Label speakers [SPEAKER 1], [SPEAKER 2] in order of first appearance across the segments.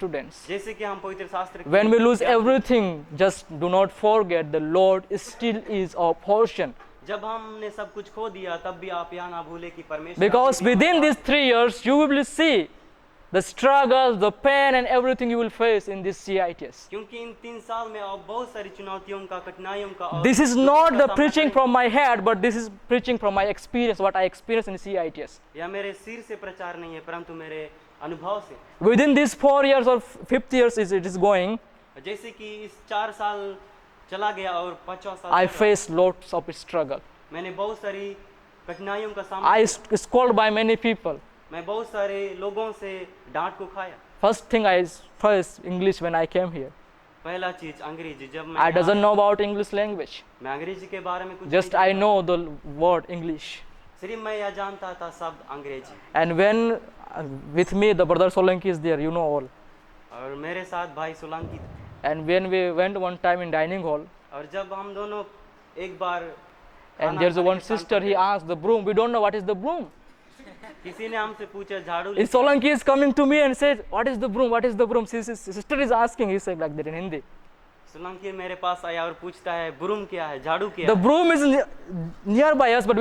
[SPEAKER 1] students.
[SPEAKER 2] जैसे कि हम पवित्र शास्त्र के
[SPEAKER 1] When we lose
[SPEAKER 2] विद्यार्थी-
[SPEAKER 1] everything, just do not forget the Lord still is our portion.
[SPEAKER 2] जब हमने सब कुछ खो दिया तब भी आप यहाँ ना भूले कि परमेश्वर
[SPEAKER 1] Because
[SPEAKER 2] आपके लिए
[SPEAKER 1] within
[SPEAKER 2] हमारे
[SPEAKER 1] these 3 years, you will see the struggle, the pain, and everything you will face in this CITS.
[SPEAKER 2] क्योंकि इन 3 साल में आप बहुत सारी चुनौतियों का, कठिनाइयों का और
[SPEAKER 1] This is
[SPEAKER 2] दुखों
[SPEAKER 1] not
[SPEAKER 2] का
[SPEAKER 1] the
[SPEAKER 2] सामना
[SPEAKER 1] preaching
[SPEAKER 2] करेंगे।
[SPEAKER 1] from my head, but this is preaching from my experience, what I experienced in CITS.
[SPEAKER 2] यह मेरे सिर से प्रचार नहीं है परंतु मेरे अनुभव से।
[SPEAKER 1] Within these 4 years or 5th years it is going,
[SPEAKER 2] जैसे कि इस 4 साल चला गया और 5वां साल
[SPEAKER 1] I
[SPEAKER 2] चल रहा है,
[SPEAKER 1] faced lots of struggle.
[SPEAKER 2] मैंने बहुत सारी कठिनाइयों का सामना
[SPEAKER 1] I
[SPEAKER 2] किया।
[SPEAKER 1] scolded by many people.
[SPEAKER 2] मैं बहुत सारे लोगों से डांट को खाया।
[SPEAKER 1] First thing I first English when I came here.
[SPEAKER 2] पहला चीज अंग्रेजी, जब मैं
[SPEAKER 1] I
[SPEAKER 2] यहाँ
[SPEAKER 1] doesn't
[SPEAKER 2] आया,
[SPEAKER 1] know about English language.
[SPEAKER 2] मैं अंग्रेजी के बारे में कुछ
[SPEAKER 1] Just
[SPEAKER 2] नहीं
[SPEAKER 1] I know the word English.
[SPEAKER 2] जानता। सिर्फ मैं यह जानता था शब्द अंग्रेजी।
[SPEAKER 1] And when with me the brother Solanki is there, you know all.
[SPEAKER 2] और मेरे साथ भाई सोलंकी थे।
[SPEAKER 1] And when we went one time in dining hall,
[SPEAKER 2] और जब हम दोनों एक बार
[SPEAKER 1] and
[SPEAKER 2] खाना
[SPEAKER 1] there's
[SPEAKER 2] खाने
[SPEAKER 1] one
[SPEAKER 2] के स्थान
[SPEAKER 1] sister,
[SPEAKER 2] पर
[SPEAKER 1] he
[SPEAKER 2] गए,
[SPEAKER 1] asked the broom. We don't know what is the broom.
[SPEAKER 2] किसी ने हमसे पूछा झाड़ू
[SPEAKER 1] If Solanki is coming to me and says, "What is the broom? What is the broom?" Sister is asking. He said like that in Hindi.
[SPEAKER 2] Solanki मेरे पास आया और पूछता है ब्रूम क्या है, झाड़ू क्या
[SPEAKER 1] The
[SPEAKER 2] है।
[SPEAKER 1] broom is nearby us, but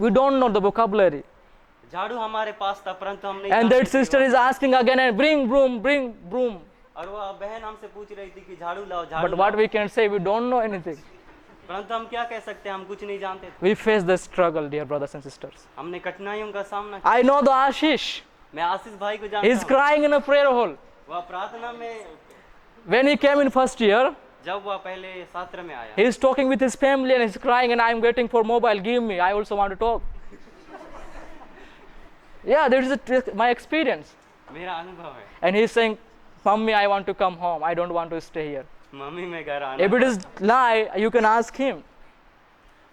[SPEAKER 1] we don't know the vocabulary.
[SPEAKER 2] झाड़ू हमारे पास था परंतु हम नहीं
[SPEAKER 1] And
[SPEAKER 2] जानते
[SPEAKER 1] that
[SPEAKER 2] थे
[SPEAKER 1] sister
[SPEAKER 2] वो-
[SPEAKER 1] is asking again and bring broom.
[SPEAKER 2] और वह बहन हमसे पूछ रही थी कि झाड़ू लाओ
[SPEAKER 1] But
[SPEAKER 2] झाड़ू
[SPEAKER 1] what
[SPEAKER 2] लाओ।
[SPEAKER 1] we can say, we don't know anything.
[SPEAKER 2] परंतु हम क्या कह सकते हैं, हम कुछ नहीं जानते थे।
[SPEAKER 1] We face the struggle, dear brothers and sisters.
[SPEAKER 2] हमने कठिनाइयों का सामना किया।
[SPEAKER 1] I know the Ashish.
[SPEAKER 2] मैं आशीष भाई को
[SPEAKER 1] He's
[SPEAKER 2] जानता हूँ।
[SPEAKER 1] crying in a prayer hall.
[SPEAKER 2] वह प्रार्थना में
[SPEAKER 1] When he came in first year,
[SPEAKER 2] जब वह पहले छात्र में आया,
[SPEAKER 1] he's talking with his family and he's crying and I'm waiting for mobile. Give me. I also want to talk. Yeah, that is my experience.
[SPEAKER 2] मेरा अनुभव है।
[SPEAKER 1] And he's saying, "Mommy, I want to come home. I don't want to stay here."
[SPEAKER 2] Mummy मैं घर आना,
[SPEAKER 1] If it is lie, you can ask him.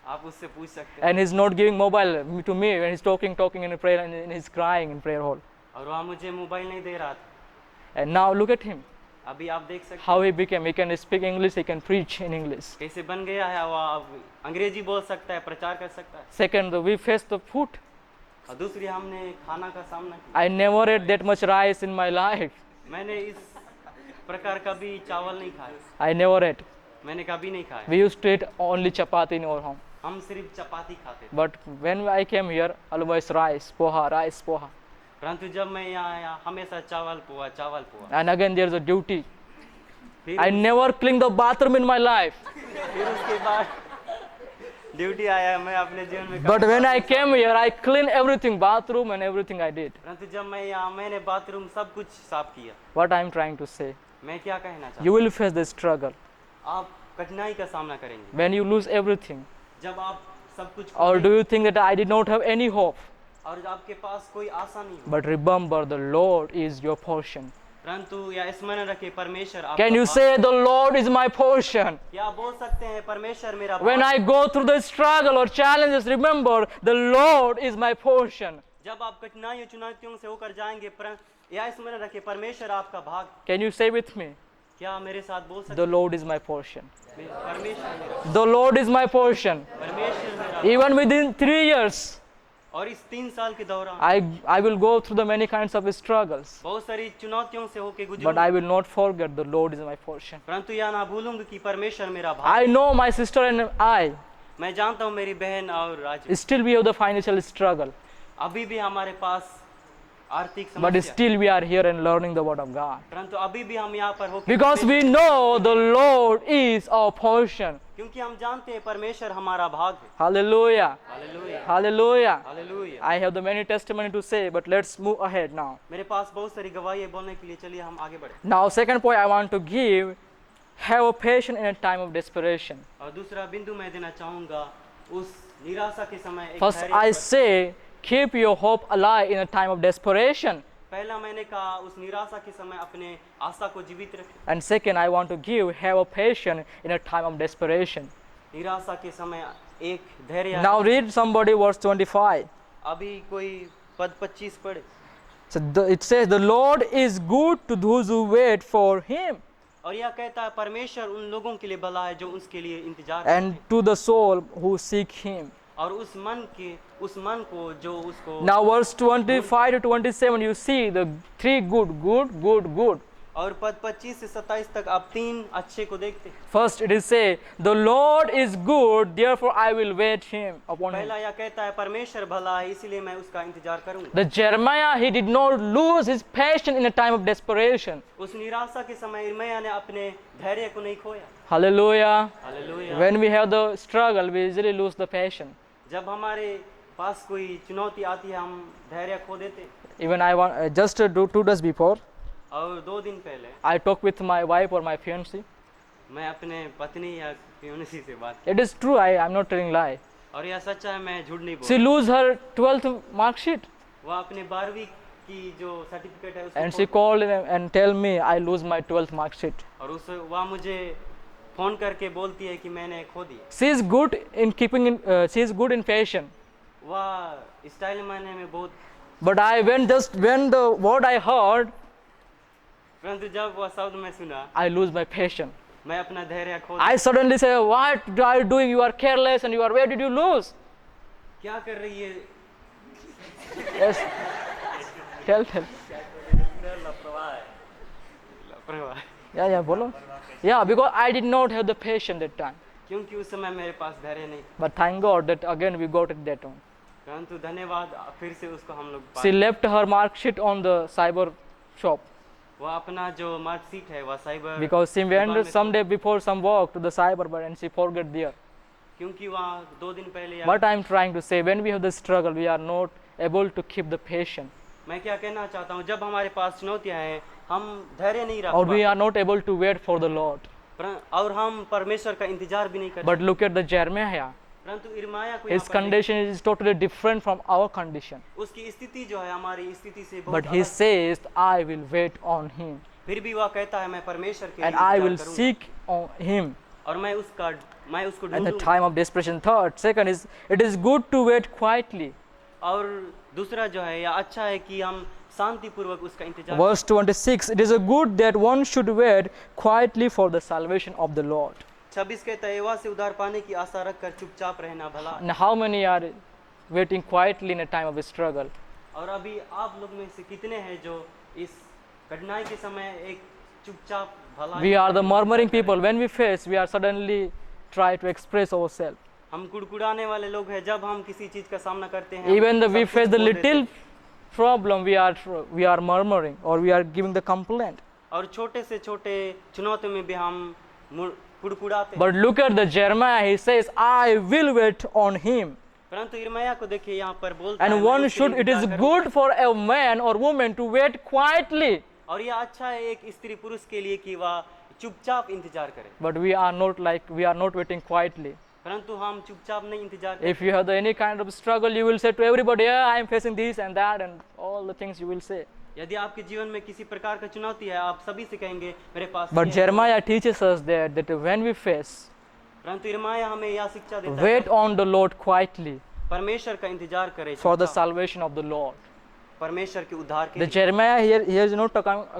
[SPEAKER 2] आप उससे पूछ सकते हैं।
[SPEAKER 1] And he's not giving mobile to me when he's talking in a prayer and he's crying in prayer hall.
[SPEAKER 2] और वह मुझे मोबाइल नहीं दे रहा था।
[SPEAKER 1] And now look at him.
[SPEAKER 2] अभी आप देख सकते
[SPEAKER 1] How he became. He can speak English. He can preach in English.
[SPEAKER 2] हैं कैसे बन गया है। वह अब अंग्रेजी बोल सकता है, प्रचार कर सकता है।
[SPEAKER 1] Second, we faced the food.
[SPEAKER 2] और दूसरी हमने खाना का सामना किया।
[SPEAKER 1] I never ate that much rice in my life.
[SPEAKER 2] मैंने इस प्रकार कभी चावल नहीं खाए,
[SPEAKER 1] I never ate.
[SPEAKER 2] मैंने कभी नहीं खाया।
[SPEAKER 1] We used to eat only chapati in our home.
[SPEAKER 2] हम सिर्फ चपाती खाते थे।
[SPEAKER 1] But when I came here, always rice, poha.
[SPEAKER 2] परंतु जब मैं यहाँ आया हमेशा चावल poha.
[SPEAKER 1] And again, there's a duty.
[SPEAKER 2] फिर
[SPEAKER 1] I never cleaned the bathroom in my life.
[SPEAKER 2] फिर उसके बाद ड्यूटी आया, मैं अपने जीवन में
[SPEAKER 1] But
[SPEAKER 2] कभी
[SPEAKER 1] when I
[SPEAKER 2] bathroom-
[SPEAKER 1] came here, I cleaned everything, bathroom and everything I did.
[SPEAKER 2] परंतु जब मैं यहाँ, मैंने बाथरूम सब कुछ साफ किया।
[SPEAKER 1] What I'm trying to say,
[SPEAKER 2] मैं क्या कहना चाहता
[SPEAKER 1] you will face the struggle.
[SPEAKER 2] हूँ, आप कठिनाई का सामना करेंगे
[SPEAKER 1] When you lose everything.
[SPEAKER 2] जब आप सब कुछ खो
[SPEAKER 1] Or do
[SPEAKER 2] देंगे
[SPEAKER 1] you think that I did not have any hope?
[SPEAKER 2] और आपके पास कोई आशा नहीं हो।
[SPEAKER 1] But remember, the Lord is your portion.
[SPEAKER 2] परंतु या स्मरण रखे परमेश्वर आपका
[SPEAKER 1] Can you
[SPEAKER 2] भाग-
[SPEAKER 1] say, the Lord is my portion?
[SPEAKER 2] क्या आप बोल सकते हैं परमेश्वर मेरा
[SPEAKER 1] When
[SPEAKER 2] भाग?
[SPEAKER 1] I go through the struggle or challenges, remember, the Lord is my portion.
[SPEAKER 2] जब आप कठिनाइयों चुनौतियों से होकर जाएंगे या स्मरण रखे परमेश्वर आपका भाग।
[SPEAKER 1] Can you say with me,
[SPEAKER 2] क्या मेरे साथ बोल सकते
[SPEAKER 1] the Lord is my portion?
[SPEAKER 2] हैं? परमेश्वर मेरा,
[SPEAKER 1] The Lord is my portion.
[SPEAKER 2] परमेश्वर मेरा।
[SPEAKER 1] Even within 3 years,
[SPEAKER 2] और इस 3 साल के दौरान
[SPEAKER 1] I will go through the many kinds of struggles.
[SPEAKER 2] बहुत सारी चुनौतियों से होके
[SPEAKER 1] But
[SPEAKER 2] गुजरूंगा,
[SPEAKER 1] I will not forget the Lord is my portion.
[SPEAKER 2] परंतु यह ना भूलूंगा कि परमेश्वर मेरा भाग।
[SPEAKER 1] I know my sister and I,
[SPEAKER 2] मैं जानता हूँ मेरी बहन और Raju,
[SPEAKER 1] still we have the financial struggle.
[SPEAKER 2] अभी भी हमारे पास आर्थिक
[SPEAKER 1] But
[SPEAKER 2] समस्या,
[SPEAKER 1] still we are here and learning the word of God.
[SPEAKER 2] परंतु अभी भी हम यहाँ पर होके
[SPEAKER 1] Because we know the Lord is our portion.
[SPEAKER 2] क्योंकि हम जानते हैं परमेश्वर हमारा भाग है।
[SPEAKER 1] Hallelujah.
[SPEAKER 2] Hallelujah,
[SPEAKER 1] Hallelujah.
[SPEAKER 2] Hallelujah.
[SPEAKER 1] I have the many testimony to say, but let's move ahead now.
[SPEAKER 2] मेरे पास बहुत सारी गवाही बोलने के लिए, चलिए हम आगे बढ़े।
[SPEAKER 1] Now, second point I want to give, have a patience in a time of desperation.
[SPEAKER 2] और दूसरा बिंदु मैं देना चाहूँगा, उस निराशा के समय एक
[SPEAKER 1] First,
[SPEAKER 2] धैर्य
[SPEAKER 1] I
[SPEAKER 2] पर-
[SPEAKER 1] say, keep your hope alive in a time of desperation.
[SPEAKER 2] पहला मैंने कहा उस निराशा के समय अपने आशा को जीवित रखें।
[SPEAKER 1] And second, I want to give, have a patience in a time of desperation.
[SPEAKER 2] निराशा के समय एक धैर्य।
[SPEAKER 1] Now, read somebody verse 25.
[SPEAKER 2] अभी कोई पद 25 पढ़े।
[SPEAKER 1] So it says, the Lord is good to those who wait for Him,
[SPEAKER 2] और यह कहता है परमेश्वर उन लोगों के लिए भला है जो उसके लिए इंतजार करते
[SPEAKER 1] and
[SPEAKER 2] हैं,
[SPEAKER 1] to the soul who seek Him.
[SPEAKER 2] और उस मन को जो उसको।
[SPEAKER 1] Now, verse 25 to 27, you see the three good.
[SPEAKER 2] और पद 25 से 27 तक आप 3 अच्छे को देखते हैं।
[SPEAKER 1] First it is say, the Lord is good, therefore I will wait upon him.
[SPEAKER 2] पहला यह कहता है परमेश्वर भला है इसीलिए मैं उसका इंतजार करूंगा।
[SPEAKER 1] The Jeremiah, he did not lose his passion in a time of desperation.
[SPEAKER 2] उस निराशा के समय यिर्मयाह ने अपने धैर्य को नहीं खोया।
[SPEAKER 1] Hallelujah.
[SPEAKER 2] Hallelujah.
[SPEAKER 1] When we have the struggle, we easily lose the passion.
[SPEAKER 2] जब हमारे पास कोई चुनौती आती है हम धैर्य खो देते हैं।
[SPEAKER 1] Even I want, just 2 days before,
[SPEAKER 2] और 2 दिन पहले
[SPEAKER 1] I talked with my wife or my fiancée.
[SPEAKER 2] मैं अपने पत्नी या फियोन्सी से बात
[SPEAKER 1] It is true, I'm not telling lie.
[SPEAKER 2] और यह सच्चा है मैं झूठ नहीं
[SPEAKER 1] She
[SPEAKER 2] बोल।
[SPEAKER 1] lose her 12th mark sheet
[SPEAKER 2] वह अपने 12वीं की जो सर्टिफिकेट है
[SPEAKER 1] and
[SPEAKER 2] उसको
[SPEAKER 1] she called and tell me I lose my 12th mark sheet.
[SPEAKER 2] और उस वह मुझे फोन करके बोलती है कि मैंने खो दिया।
[SPEAKER 1] She is good in keeping in, she is good in fashion.
[SPEAKER 2] वह स्टाइल मानने में बहुत,
[SPEAKER 1] But when the word I heard,
[SPEAKER 2] परंतु जब वह शब्द मैं सुना
[SPEAKER 1] I lose my passion.
[SPEAKER 2] मैं अपना धैर्य खो
[SPEAKER 1] I suddenly say, what are you doing? You are careless and where did you lose?
[SPEAKER 2] क्या कर रही है?
[SPEAKER 1] Yes. Tell.
[SPEAKER 2] लापरवाह।
[SPEAKER 1] Yeah, bolo. Yeah, because I did not have the patience that time.
[SPEAKER 2] क्योंकि उस समय मेरे पास धैर्य नहीं।
[SPEAKER 1] But thank God that again we got it that one.
[SPEAKER 2] परंतु धन्यवाद फिर से उसको हम लोग
[SPEAKER 1] She
[SPEAKER 2] पाए।
[SPEAKER 1] left her mark sheet on the cyber shop
[SPEAKER 2] वह अपना जो मार्कशीट है वह साइबर
[SPEAKER 1] because she
[SPEAKER 2] दुकान
[SPEAKER 1] went
[SPEAKER 2] में
[SPEAKER 1] someday before some walk to the cyber but and she forget there.
[SPEAKER 2] क्योंकि वहाँ 2 दिन पहले
[SPEAKER 1] What I am trying to say, when we have the struggle, we are not able to keep the patience,
[SPEAKER 2] मैं क्या कहना चाहता हूँ जब हमारे पास चुनौतियाँ हैं हम धैर्य नहीं रख
[SPEAKER 1] or we
[SPEAKER 2] पाते
[SPEAKER 1] are not able to wait for the Lord.
[SPEAKER 2] और हम परमेश्वर का इंतजार भी नहीं करते।
[SPEAKER 1] But look at the Jeremiah.
[SPEAKER 2] परंतु यिर्मयाह को
[SPEAKER 1] His
[SPEAKER 2] यहाँ पर
[SPEAKER 1] condition is totally different from our condition.
[SPEAKER 2] उसकी स्थिति जो है हमारी स्थिति से बहुत
[SPEAKER 1] But he
[SPEAKER 2] अलग।
[SPEAKER 1] says, I will wait on him
[SPEAKER 2] फिर भी वह कहता है मैं परमेश्वर के
[SPEAKER 1] and
[SPEAKER 2] लिए
[SPEAKER 1] I
[SPEAKER 2] इंतजार
[SPEAKER 1] will
[SPEAKER 2] करूँगा
[SPEAKER 1] seek on him
[SPEAKER 2] और मैं उसको
[SPEAKER 1] at the
[SPEAKER 2] ढूंढूंगा।
[SPEAKER 1] time of desperation. Third, second is, it is good to wait quietly.
[SPEAKER 2] और दूसरा जो है यह अच्छा है कि हम शांतिपूर्वक उसका इंतजार।
[SPEAKER 1] Verse 26, it is a good that one should wait quietly for the salvation of the Lord.
[SPEAKER 2] 26 कहता है यहोवा से उद्धार पाने की आशा रखकर चुपचाप रहना भला।
[SPEAKER 1] And how many are waiting quietly in a time of struggle?
[SPEAKER 2] और अभी आप लोग में से कितने हैं जो इस कठिनाई के समय एक चुपचाप भला।
[SPEAKER 1] We are the murmuring people. When we face, we are suddenly try to express ourselves.
[SPEAKER 2] हम कुड़कुड़ाने वाले लोग हैं जब हम किसी चीज का सामना करते हैं।
[SPEAKER 1] Even though
[SPEAKER 2] सब
[SPEAKER 1] we
[SPEAKER 2] कुछ
[SPEAKER 1] face the
[SPEAKER 2] बोल देते
[SPEAKER 1] little
[SPEAKER 2] हैं।
[SPEAKER 1] problem, we are murmuring or we are giving the complaint.
[SPEAKER 2] और छोटे से छोटे चुनौतियों में भी हम कुड़कुड़ाते हैं।
[SPEAKER 1] But look at the Jeremiah. He says, "I will wait on him."
[SPEAKER 2] परंतु यिर्मयाह को देखिए यहाँ पर बोलता है
[SPEAKER 1] And
[SPEAKER 2] मैं
[SPEAKER 1] one
[SPEAKER 2] उसके
[SPEAKER 1] should.
[SPEAKER 2] लिए
[SPEAKER 1] It is
[SPEAKER 2] इंतजार करूँगा।
[SPEAKER 1] good for a man or woman to wait quietly.
[SPEAKER 2] और यह अच्छा है एक स्त्री पुरुष के लिए कि वह चुपचाप इंतजार करे।
[SPEAKER 1] But we are not waiting quietly.
[SPEAKER 2] परंतु हम चुपचाप नहीं इंतजार करते।
[SPEAKER 1] If you have any kind of struggle, you will say to everybody, "Yeah, I am facing this and that," and all the things you will say.
[SPEAKER 2] यदि आपके जीवन में किसी प्रकार का चुनौती है आप सभी से कहेंगे मेरे पास
[SPEAKER 1] But
[SPEAKER 2] ये है।
[SPEAKER 1] Jeremiah teaches us that when we face,
[SPEAKER 2] परंतु यिर्मयाह हमें यह शिक्षा देता है
[SPEAKER 1] wait on the Lord quietly
[SPEAKER 2] परमेश्वर का इंतजार करे
[SPEAKER 1] for the
[SPEAKER 2] चुपचाप।
[SPEAKER 1] salvation of the Lord.
[SPEAKER 2] परमेश्वर के उद्धार के
[SPEAKER 1] The
[SPEAKER 2] लिए।
[SPEAKER 1] Jeremiah here is not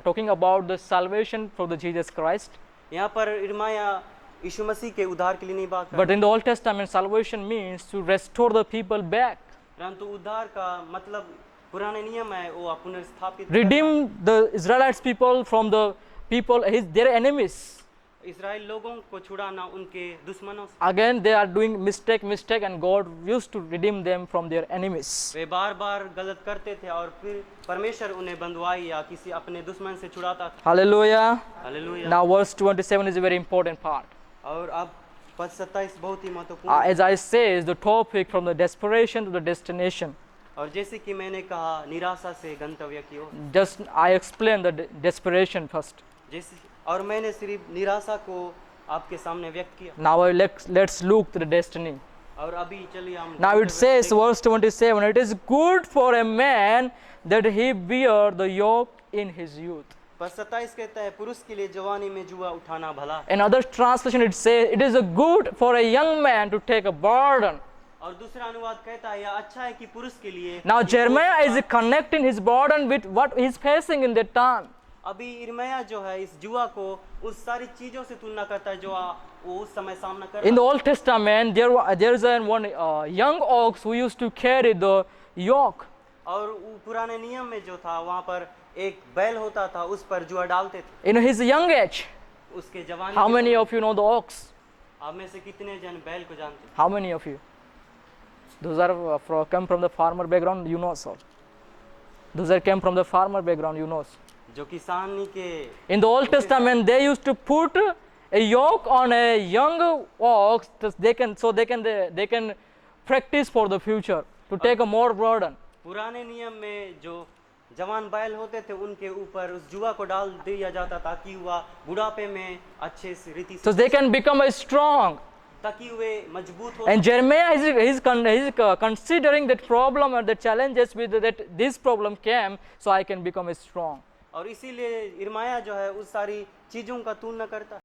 [SPEAKER 1] talking about the salvation for the Jesus Christ,
[SPEAKER 2] यहाँ पर यिर्मयाह यीशु मसीह के उद्धार के लिए नहीं बात कर
[SPEAKER 1] but in the Old Testament, salvation means to restore the people back,
[SPEAKER 2] परंतु उद्धार का मतलब पुराने नियम है वो पुनर्स्थापित
[SPEAKER 1] redeem the Israelites people from the people their enemies.
[SPEAKER 2] इस्राएल लोगों को छुड़ाना उनके दुश्मनों से।
[SPEAKER 1] Again, they are doing mistake, and God used to redeem them from their enemies.
[SPEAKER 2] वे बार बार गलत करते थे और फिर परमेश्वर उन्हें बंधुआई या किसी अपने दुश्मन से छुड़ाता था।
[SPEAKER 1] Hallelujah.
[SPEAKER 2] Hallelujah.
[SPEAKER 1] Now, verse 27 is a very important part.
[SPEAKER 2] और अब पद 27 बहुत ही महत्वपूर्ण है।
[SPEAKER 1] As I say, is the topic from the desperation to the destination.
[SPEAKER 2] और जैसे कि मैंने कहा निराशा से गंतव्य की ओर।
[SPEAKER 1] Just I explain the desperation first.
[SPEAKER 2] जैसे और मैंने सिर्फ निराशा को आपके सामने व्यक्त किया।
[SPEAKER 1] Now let's look to the destiny.
[SPEAKER 2] और अभी चलिए हम
[SPEAKER 1] Now it says, verse 27, it is good for a man that he bear the yoke in his youth.
[SPEAKER 2] पद 27 कहता है पुरुष के लिए जवानी में जुआ उठाना भला।
[SPEAKER 1] In other translation, it says, it is a good for a young man to take a burden.
[SPEAKER 2] और दूसरा अनुवाद कहता है यह अच्छा है कि पुरुष के लिए।
[SPEAKER 1] Now Jeremiah is connecting his burden with what he is facing in that time.
[SPEAKER 2] अभी यिर्मयाह जो है इस जुआ को उस सारी चीजों से तुलना करता है जो वो उस समय सामना कर रहा
[SPEAKER 1] In the Old Testament, there is one young ox who used to carry the yoke.
[SPEAKER 2] और वो पुराने नियम में जो था वहाँ पर एक बैल होता था, उस पर जुआ डालते थे।
[SPEAKER 1] In his young age,
[SPEAKER 2] उसके जवानी
[SPEAKER 1] how
[SPEAKER 2] के
[SPEAKER 1] many
[SPEAKER 2] समय-
[SPEAKER 1] of you know the ox?
[SPEAKER 2] आप में से कितने जन बैल को जानते हैं?
[SPEAKER 1] How many of you? Those are come from the farmer background, you know so. Those are came from the farmer background, you know.
[SPEAKER 2] जो किसानी के
[SPEAKER 1] In the Old Testament, they used to put a yoke on a young ox, they can practice for the future to take a more burden.
[SPEAKER 2] पुराने नियम में जो जवान बैल होते थे, उनके ऊपर उस जुआ को डाल दिया जाता ताकि वह बुढ़ापे में अच्छे से रीति
[SPEAKER 1] So
[SPEAKER 2] से,
[SPEAKER 1] they can become a strong.
[SPEAKER 2] ताकि वे मजबूत हो।
[SPEAKER 1] And Jeremiah is considering that problem and the challenges with that this problem came, so I can become strong.
[SPEAKER 2] और इसीलिए इरमाया जो है उस सारी चीजों का तुलना करता है।